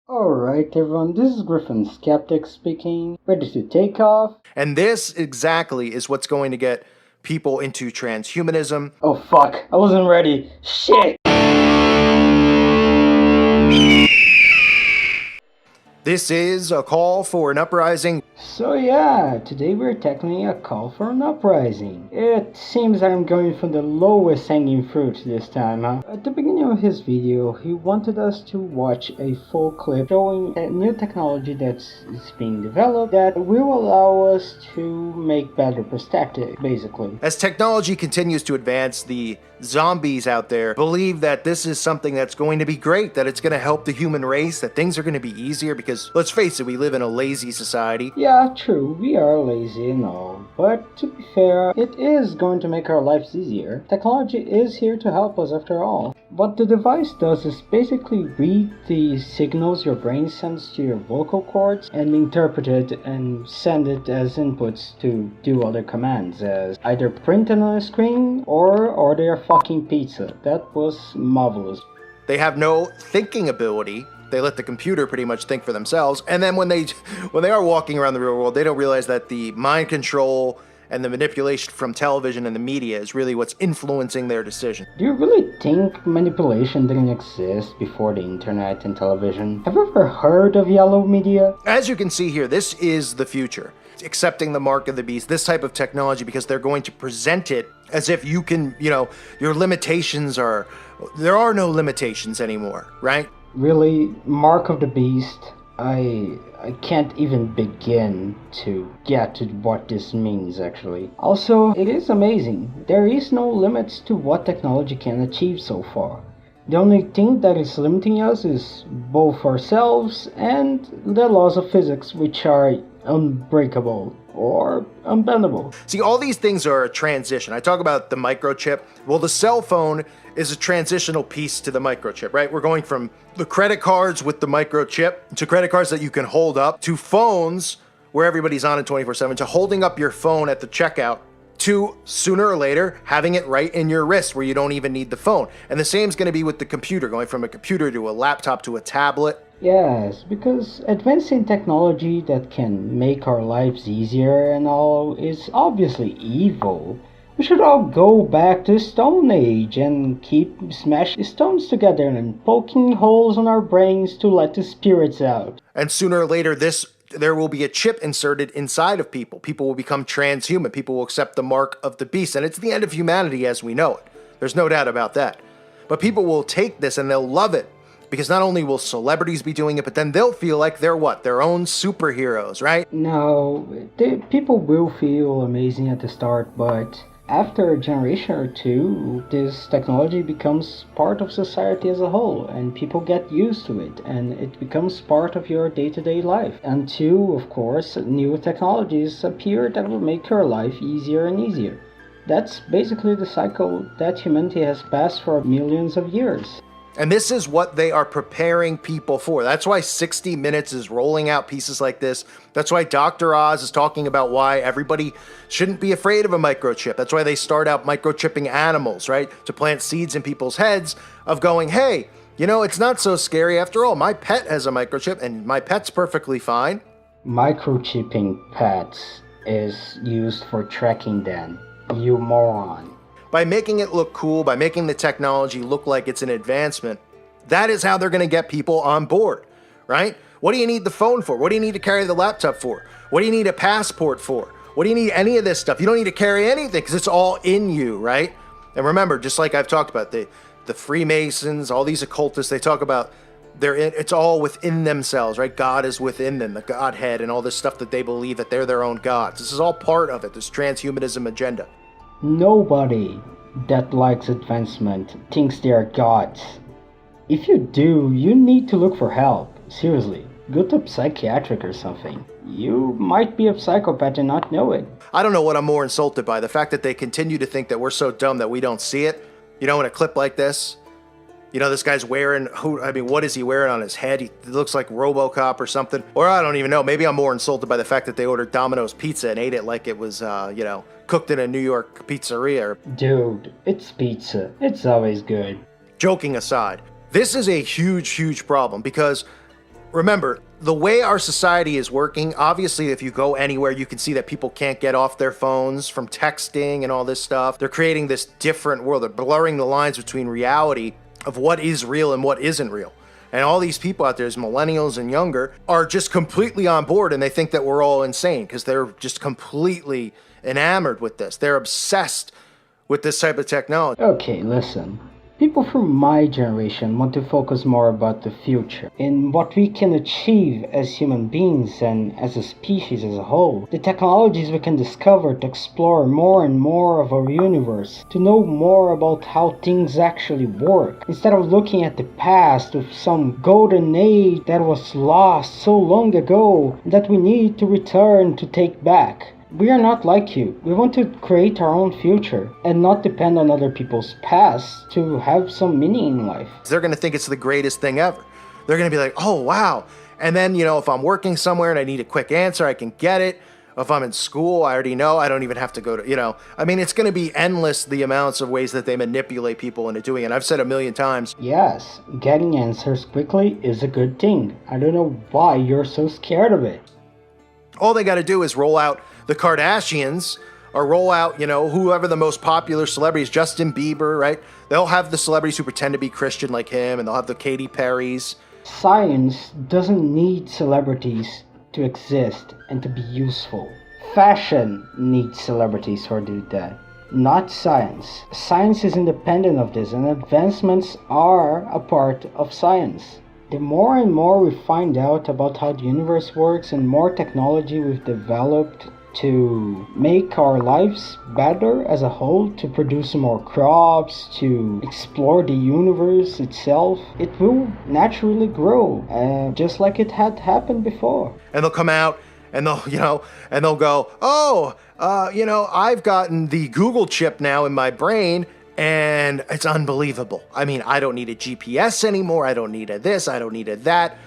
Alright everyone, this is Gryphon Skeptic speaking, ready to take off. And this exactly is what's going to get people into transhumanism. Oh fuck, I wasn't ready. Shit! This is a call for an uprising. So yeah, today we're tackling a call for an uprising. It seems I'm going for the lowest hanging fruit this time, huh? At the beginning of his video, he wanted us to watch a full clip showing a new technology that's being developed that will allow us to make better prosthetics, basically. As technology continues to advance, the zombies out there believe that this is something that's going to be great, that it's going to help the human race, that things are going to be easier because, let's face it, we live in a lazy society. Yeah, true, we are lazy and all, but to be fair, it is going to make our lives easier. Technology is here to help us after all. What the device does is basically read the signals your brain sends to your vocal cords and interpret it and send it as inputs to do other commands, as either print on a screen or order a fucking pizza. That was marvelous. They have no thinking ability. They let the computer pretty much think for themselves. And then when they are walking around the real world, they don't realize that the mind control and the manipulation from television and the media is really what's influencing their decision. Do you really think manipulation didn't exist before the internet and television? Have you ever heard of yellow media? As you can see here, this is the future. Accepting the mark of the beast, this type of technology, because they're going to present it as if you can, your limitations are, there are no limitations anymore, right? Really, mark of the beast? I can't even begin to get to what this means, actually. Also, it is amazing. There is no limits to what technology can achieve so far. The only thing that is limiting us is both ourselves and the laws of physics, which are unbreakable or unbendable. See, all these things are a transition. I talk about the microchip. Well, the cell phone is a transitional piece to the microchip, right? We're going from the credit cards with the microchip to credit cards that you can hold up to phones where everybody's on it 24/7 to holding up your phone at the checkout to sooner or later having it right in your wrist where you don't even need the phone. And the same is going to be with the computer, going from a computer to a laptop to a tablet. Yes, because advancing technology that can make our lives easier and all is obviously evil. We should all go back to Stone Age and keep smashing stones together and poking holes in our brains to let the spirits out. And sooner or later, there will be a chip inserted inside of people. People will become transhuman. People will accept the mark of the beast. And it's the end of humanity as we know it. There's no doubt about that. But people will take this and they'll love it. Because not only will celebrities be doing it, but then they'll feel like they're what? Their own superheroes, right? No, people will feel amazing at the start, but after a generation or two, this technology becomes part of society as a whole, and people get used to it, and it becomes part of your day-to-day life. Until, of course, new technologies appear that will make your life easier and easier. That's basically the cycle that humanity has passed for millions of years. And this is what they are preparing people for. That's why 60 Minutes is rolling out pieces like this. That's why Dr. Oz is talking about why everybody shouldn't be afraid of a microchip. That's why they start out microchipping animals, right? To plant seeds in people's heads of going, hey, it's not so scary after all. My pet has a microchip and my pet's perfectly fine. Microchipping pets is used for tracking them, you moron. By making it look cool, by making the technology look like it's an advancement, that is how they're going to get people on board, right? What do you need the phone for? What do you need to carry the laptop for? What do you need a passport for? What do you need any of this stuff? You don't need to carry anything because it's all in you, right? And remember, just like I've talked about, the Freemasons, all these occultists, they talk about it's all within themselves, right? God is within them, the Godhead, and all this stuff that they believe that they're their own gods. This is all part of it, this transhumanism agenda. Nobody that likes advancement thinks they are gods. If you do, you need to look for help. Seriously, go to psychiatric or something. You might be a psychopath and not know it. I don't know what I'm more insulted by, the fact that they continue to think that we're so dumb that we don't see it. In a clip like this, this guy's wearing, what is he wearing on his head? He looks like RoboCop or something. Or I don't even know. Maybe I'm more insulted by the fact that they ordered Domino's pizza and ate it like it was, cooked in a New York pizzeria. Dude, it's pizza. It's always good. Joking aside, this is a huge, huge problem because remember, the way our society is working, obviously, if you go anywhere, you can see that people can't get off their phones from texting and all this stuff. They're creating this different world. They're blurring the lines between reality of what is real and what isn't real. And all these people out there, as millennials and younger, are just completely on board, and they think that we're all insane because they're just completely enamored with this. They're obsessed with this type of technology. Okay, listen. People from my generation want to focus more about the future, in what we can achieve as human beings and as a species as a whole. The technologies we can discover to explore more and more of our universe, to know more about how things actually work, instead of looking at the past with some golden age that was lost so long ago that we need to return to take back. We are not like you. We want to create our own future and not depend on other people's past to have some meaning in life. They're going to think it's the greatest thing ever. They're going to be like, oh, wow. And then, if I'm working somewhere and I need a quick answer, I can get it. If I'm in school, I already know. I don't even have to go to, it's going to be endless, the amounts of ways that they manipulate people into doing it. I've said a million times. Yes, getting answers quickly is a good thing. I don't know why you're so scared of it. All they got to do is roll out the Kardashians, or roll out, whoever the most popular celebrities, Justin Bieber, right? They'll have the celebrities who pretend to be Christian like him, and they'll have the Katy Perrys. Science doesn't need celebrities to exist and to be useful. Fashion needs celebrities to do that, not science. Science is independent of this, and advancements are a part of science. The more and more we find out about how the universe works and more technology we've developed to make our lives better as a whole, to produce more crops, to explore the universe itself, it will naturally grow, just like it had happened before. And they'll come out and they'll go, I've gotten the Google chip now in my brain, and it's unbelievable. I mean, I don't need a GPS anymore. I don't need a this. I don't need a that.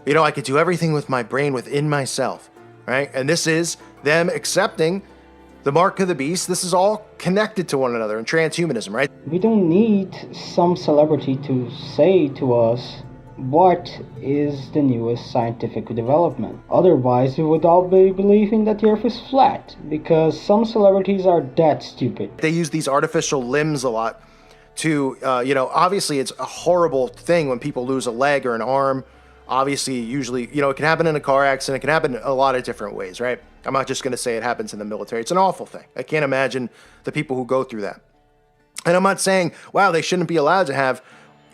I could do everything with my brain within myself, right? And this is them accepting the mark of the beast. This is all connected to one another in transhumanism, right? We don't need some celebrity to say to us what is the newest scientific development. Otherwise, we would all be believing that the earth is flat, because some celebrities are that stupid. They use these artificial limbs a lot to, obviously it's a horrible thing when people lose a leg or an arm. Obviously, usually, it can happen in a car accident. It can happen in a lot of different ways, right? I'm not just going to say it happens in the military. It's an awful thing. I can't imagine the people who go through that. And I'm not saying, wow, they shouldn't be allowed to have,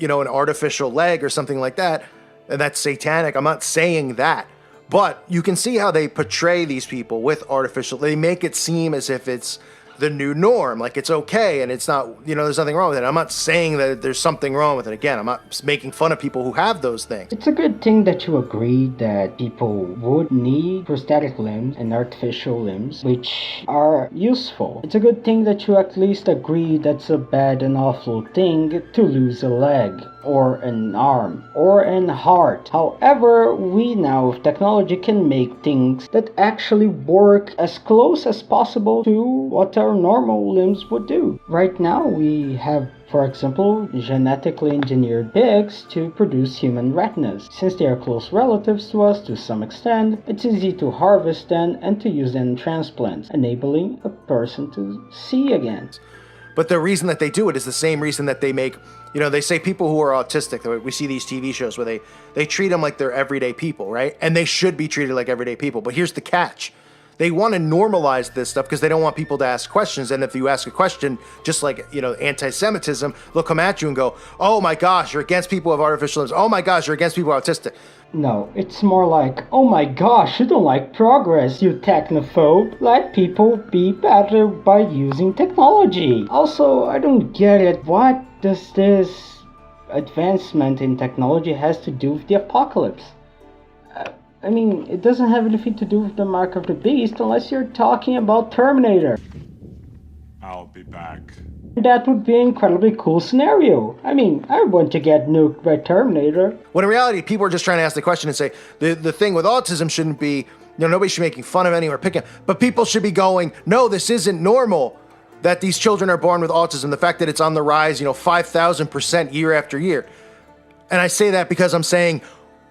an artificial leg or something like that, and that's satanic. I'm not saying that. But you can see how they portray these people with artificial. They make it seem as if it's the new norm, like it's okay, and it's not, there's nothing wrong with it. I'm not saying that there's something wrong with it. Again, I'm not making fun of people who have those things. It's a good thing that you agree that people would need prosthetic limbs and artificial limbs, which are useful. It's a good thing that you at least agree that's a bad and awful thing to lose a leg, or an arm, or an heart. However, we now with technology can make things that actually work as close as possible to what our normal limbs would do. Right now we have, for example, genetically engineered pigs to produce human retinas. Since they are close relatives to us to some extent, it's easy to harvest them and to use them in transplants, enabling a person to see again. But the reason that they do it is the same reason that they make, they say people who are autistic, we see these TV shows where they treat them like they're everyday people, right? And they should be treated like everyday people. But here's the catch. They want to normalize this stuff because they don't want people to ask questions. And if you ask a question, just like, anti-Semitism, they'll come at you and go, oh my gosh, you're against people who have artificial limbs. Oh my gosh, you're against people who are autistic. No, it's more like, oh my gosh, you don't like progress, you technophobe. Let people be better by using technology. Also, I don't get it. What does this advancement in technology has to do with the apocalypse? It doesn't have anything to do with the mark of the beast unless you're talking about Terminator. I'll be back. That would be an incredibly cool scenario. I want to get nuked by Terminator. When in reality, people are just trying to ask the question and say, the thing with autism shouldn't be, nobody should be making fun of anyone or picking, but people should be going, no, this isn't normal that these children are born with autism. The fact that it's on the rise, 5,000% year after year. And I say that because I'm saying,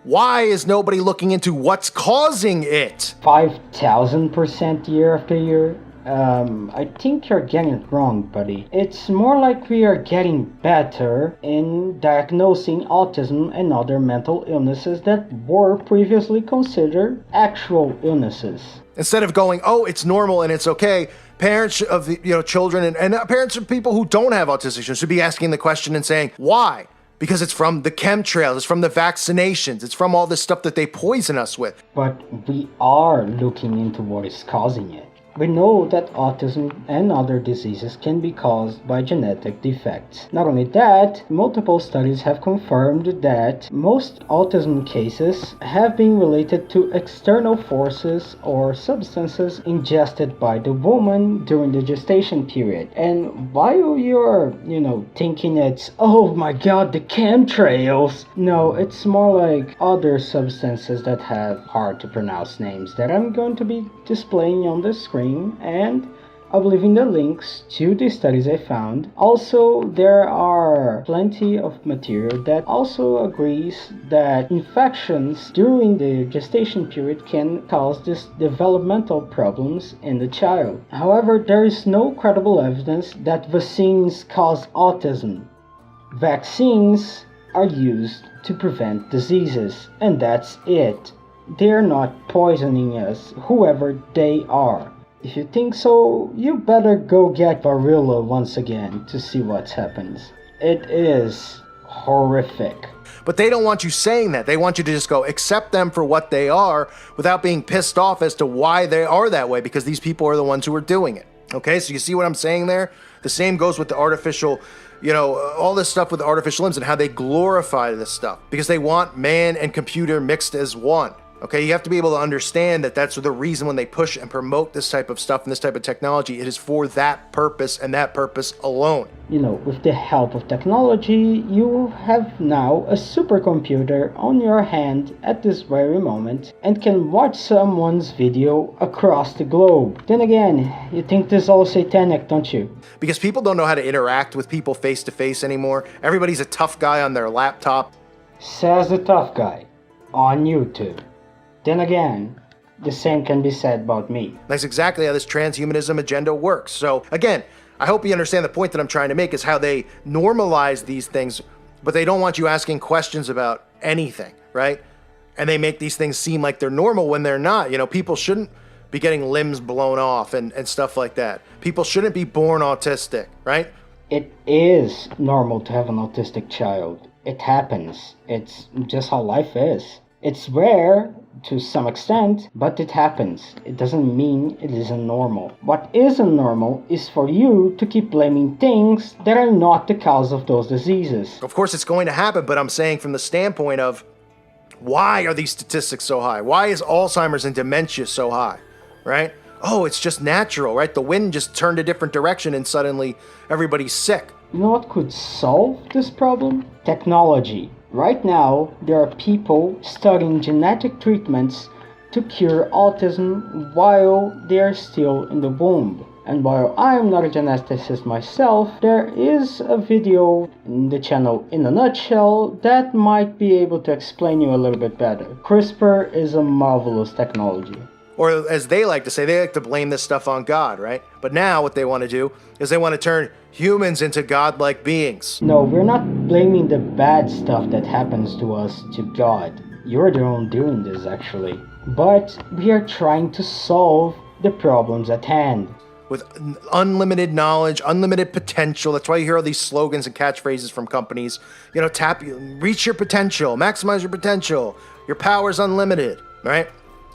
Why is nobody looking into what's causing it? 5,000% year after year? I think you're getting it wrong, buddy. It's more like we are getting better in diagnosing autism and other mental illnesses that were previously considered actual illnesses. Instead of going, oh, it's normal and it's okay, parents of children and parents of people who don't have autistic should be asking the question and saying, why? Because it's from the chemtrails, it's from the vaccinations, it's from all this stuff that they poison us with. But we are looking into what is causing it. We know that autism and other diseases can be caused by genetic defects. Not only that, multiple studies have confirmed that most autism cases have been related to external forces or substances ingested by the woman during the gestation period. And while you're, thinking it's, oh my god, the chemtrails, no, it's more like other substances that have hard to pronounce names that I'm going to be displaying on the screen. And I'll be leaving the links to the studies I found. Also, there are plenty of material that also agrees that infections during the gestation period can cause these developmental problems in the child. However, there is no credible evidence that vaccines cause autism. Vaccines are used to prevent diseases, and that's it. They're not poisoning us, whoever they are. If you think so, you better go get varroa once again to see what happens. It is horrific. But they don't want you saying that. They want you to just go accept them for what they are without being pissed off as to why they are that way, because these people are the ones who are doing it. Okay, so you see what I'm saying there? The same goes with the artificial, all this stuff with artificial limbs and how they glorify this stuff because they want man and computer mixed as one. Okay, you have to be able to understand that that's the reason when they push and promote this type of stuff and this type of technology, it is for that purpose and that purpose alone. With the help of technology, you have now a supercomputer on your hand at this very moment and can watch someone's video across the globe. Then again, you think this is all satanic, don't you? Because people don't know how to interact with people face to face anymore. Everybody's a tough guy on their laptop. Says the tough guy on YouTube. Then again, the same can be said about me. That's exactly how this transhumanism agenda works. So again, I hope you understand the point that I'm trying to make is how they normalize these things, but they don't want you asking questions about anything, right? And they make these things seem like they're normal when they're not. People shouldn't be getting limbs blown off and stuff like that. People shouldn't be born autistic, right? It is normal to have an autistic child. It happens. It's just how life is. It's rare to some extent, but it happens. It doesn't mean it isn't normal. What isn't normal is for you to keep blaming things that are not the cause of those diseases. Of course it's going to happen, but I'm saying from the standpoint of why are these statistics so high? Why is Alzheimer's and dementia so high, right? Oh, it's just natural, right? The wind just turned a different direction and suddenly everybody's sick. You know what could solve this problem? Technology. Right now, there are people studying genetic treatments to cure autism while they are still in the womb. And while I'm not a geneticist myself, there is a video in the channel In a Nutshell that might be able to explain you a little bit better. CRISPR is a marvelous technology. Or as they like to say, they like to blame this stuff on God, right? But now what they want to do is they want to turn humans into godlike beings. No, we're not blaming the bad stuff that happens to us to God. You're the one doing this, actually. But we are trying to solve the problems at hand. With unlimited knowledge, unlimited potential. That's why you hear all these slogans and catchphrases from companies. Reach your potential, maximize your potential. Your power's unlimited, right?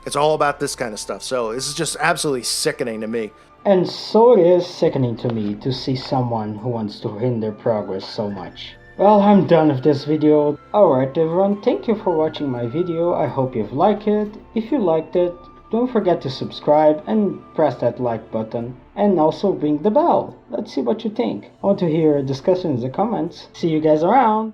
It's all about this kind of stuff. So this is just absolutely sickening to me. And so it is sickening to me to see someone who wants to hinder progress so much. Well, I'm done with this video. Alright everyone, thank you for watching my video. I hope you've liked it. If you liked it, don't forget to subscribe and press that like button. And also ring the bell. Let's see what you think. I want to hear a discussion in the comments. See you guys around.